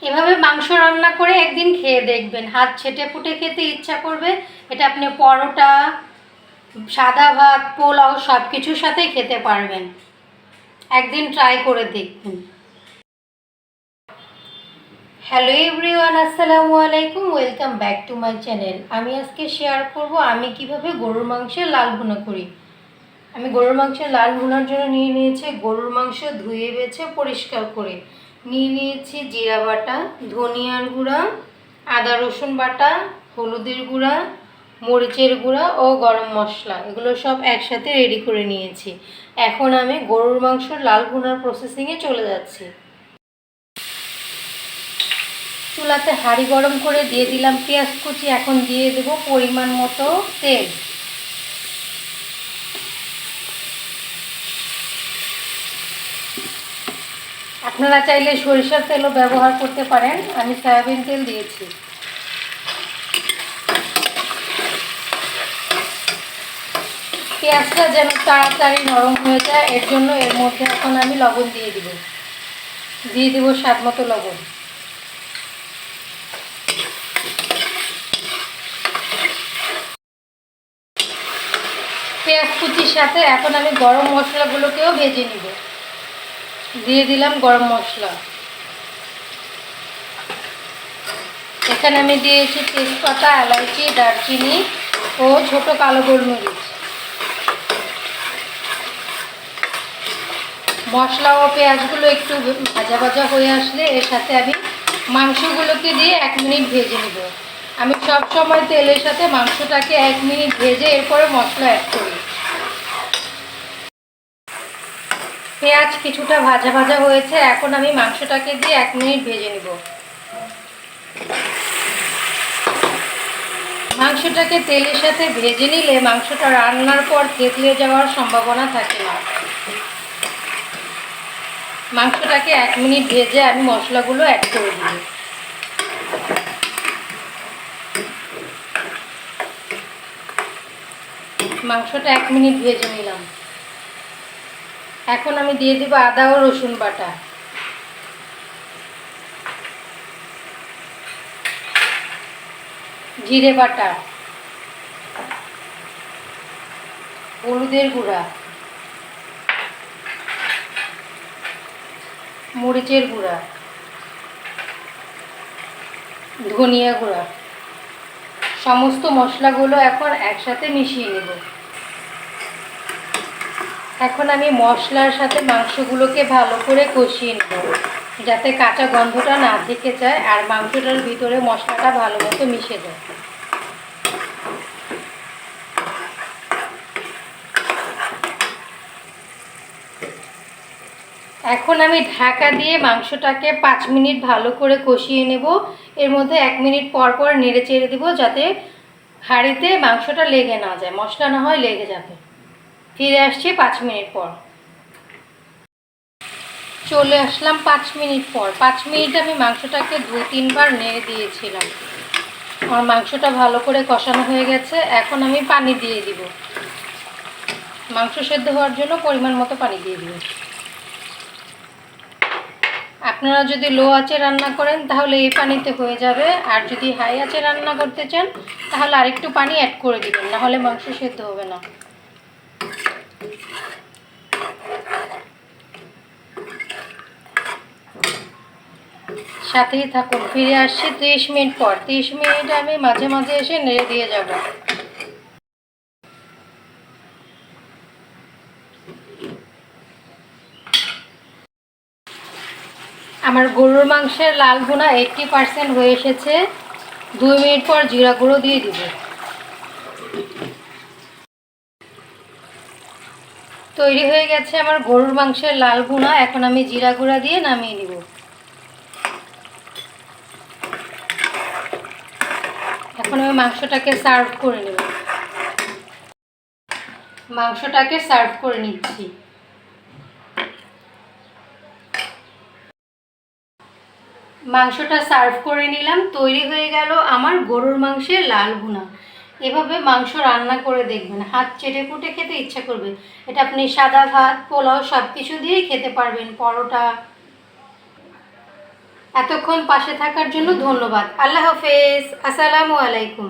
এভাবে মাংস রান্না করে একদিন খেয়ে দেখবেন, হাত ছেটে ফুটে খেতে ইচ্ছা করবে। এটা আপনি পরোটা, সাদা ভাত, পোলাও সব কিছুর সাথেই খেতে পারবেন। একদিন ট্রাই করে দেখবেন। হ্যালো এভরিওয়ান, আসসালামু আলাইকুম, welcome back to my channel. আমি আজকে শেয়ার করব আমি কিভাবে গরুর মাংসের লাল ভুনা করি। আমি গরুর মাংসের লাল ভুনার জন্য নিয়ে নিয়েছি গরুর মাংস ধুয়ে বেছে পরিষ্কার করে। নিয়ে নিয়েছি জিরা বাটা, ধনিয়ার গুঁড়া, আদা রসুন বাটা, হলুদের গুঁড়া, মরিচের গুঁড়া ও গরম মশলা, এগুলো সব একসাথে রেডি করে নিয়েছি। এখন আমি গরুর মাংসের লাল ভুনার প্রসেসিংয়ে চলে যাচ্ছি। চুলাতে হাঁড়ি গরম করে দিয়ে দিলাম পেঁয়াজ কুচি। এখন দিয়ে দেব পরিমাণ মতো তেল। আপনারা চাইলে সরিষার তেলও ব্যবহার করতে পারেন, আমি সয়াবিন তেল দিয়েছি। পেঁয়াজটা যেন তাড়াতাড়ি নরম হয়ে যায়, এর জন্য এর মধ্যে এখন আমি লবণ দিয়ে দেব স্বাদ মতো লবণ। পেঁয়াজ কুচির সাথে এখন আমি গরম মশলাগুলোকেও ভেজে নিব। দিয়ে দিলাম গরম মশলা। এখানে আমি দিয়েছি তেজপাতা, এলাচি, দারচিনি ও ছোট কালো গোলমরিচ। মশলা ও পেঁয়াজগুলো একটু ভাজা ভাজা হয়ে আসলে এর সাথে আমি মাংসগুলোকে দিয়ে 1 মিনিট ভেজে নেব। আমি সব সময় তেলের সাথে মাংসটাকে 1 মিনিট ভেজে এরপরে মশলা অ্যাড করি। পেঁয়াজ কিছুটা ভাজা ভাজা হয়েছে, এখন আমি মাংসটাকে দিয়ে 1 মিনিট ভেজে নেব। মাংসটাকে তেলের সাথে ভেজে নিলে মাংসটা রান্নার পর থেতলে যাওয়ার সম্ভাবনা থাকে না। মাংসটাকে 1 মিনিট ভেজে আমি মশলাগুলো অ্যাড করে দিই। মাংসটা 1 মিনিট ভেজে নিলাম। এখন আমি দিয়ে দেব আদা ও রসুন বাটা, জিরে বাটা, হলুদের গুঁড়া, মরিচের গুঁড়া, ধনিয়া গুঁড়া। সমস্ত মশলাগুলো এখন একসাথে মিশিয়ে নেব। এখন আমি মশলার সাথে মাংসগুলোকে ভালো করে কষিয়ে নেব, যাতে কাঁচা গন্ধটা না থেকে যায় আর মাংসটার ভিতরে মশলাটা ভালো মতো মিশে যায়। এখন আমি ঢাকা দিয়ে মাংসটাকে 5 মিনিট ভালো করে কষিয়ে নেব। এর মধ্যে 1 মিনিট পর পর নেড়ে চেড়ে দেবো, যাতে হাঁড়িতে মাংসটা লেগে না যায়, মশলা না হয় লেগে যাবে। ফিরে আসছি 5 মিনিট পর। চলে আসলাম 5 মিনিট পর। 5 মিনিট আমি মাংসটাকে 2-3 বার নেড়ে দিয়েছিলাম। আমার মাংসটা ভালো করে কষানো হয়ে গেছে। এখন আমি পানি দিয়ে দিব। মাংস সেদ্ধ হওয়ার জন্য পরিমাণ মতো পানি দিয়ে দিব। আপনারা যদি লো আঁচে রান্না করেন তাহলে এই পানিতে হয়ে যাবে, আর যদি হাই আঁচে রান্না করতে চান তাহলে আরেকটু পানি অ্যাড করে দিবেন, না হলে মাংস সেদ্ধ হবে না। সাথেই থাকুন। ফিরে আসছি 30 মিনিট পর। 30 মিনিট আমি মাঝে মাঝে এসে নেড়ে দিয়ে যাব। আমার গরুর মাংসের লাল ভুনা 80% হয়ে এসেছে। 2 মিনিট পর জিরা গুঁড়ো দিয়ে দিব। তৈরি হয়ে গেছে আমার গরুর মাংসের লাল ভুনা। এখন আমি জিরা গুঁড়া দিয়ে নামিয়ে নিব। এখন আমি মাংসটাকে সার্ভ করে নেব। মাংসটাকে সার্ভ করে নিচ্ছি। মাংসটা সার্ভ করে নিলাম। তৈরি হয়ে গেল আমার গরুর মাংসের লাল ভুনা। এভাবে মাংস রান্না করে দেখবেন, হাত চেটে পুটে খেতে ইচ্ছা করবে। এটা আপনি সাদা ভাত, পোলাও সব কিছু দিয়েই খেতে পারবেন, পরোটা। এতক্ষণ পাশে থাকার জন্য ধন্যবাদ। আল্লাহ হাফেজ। আসসালামু আলাইকুম।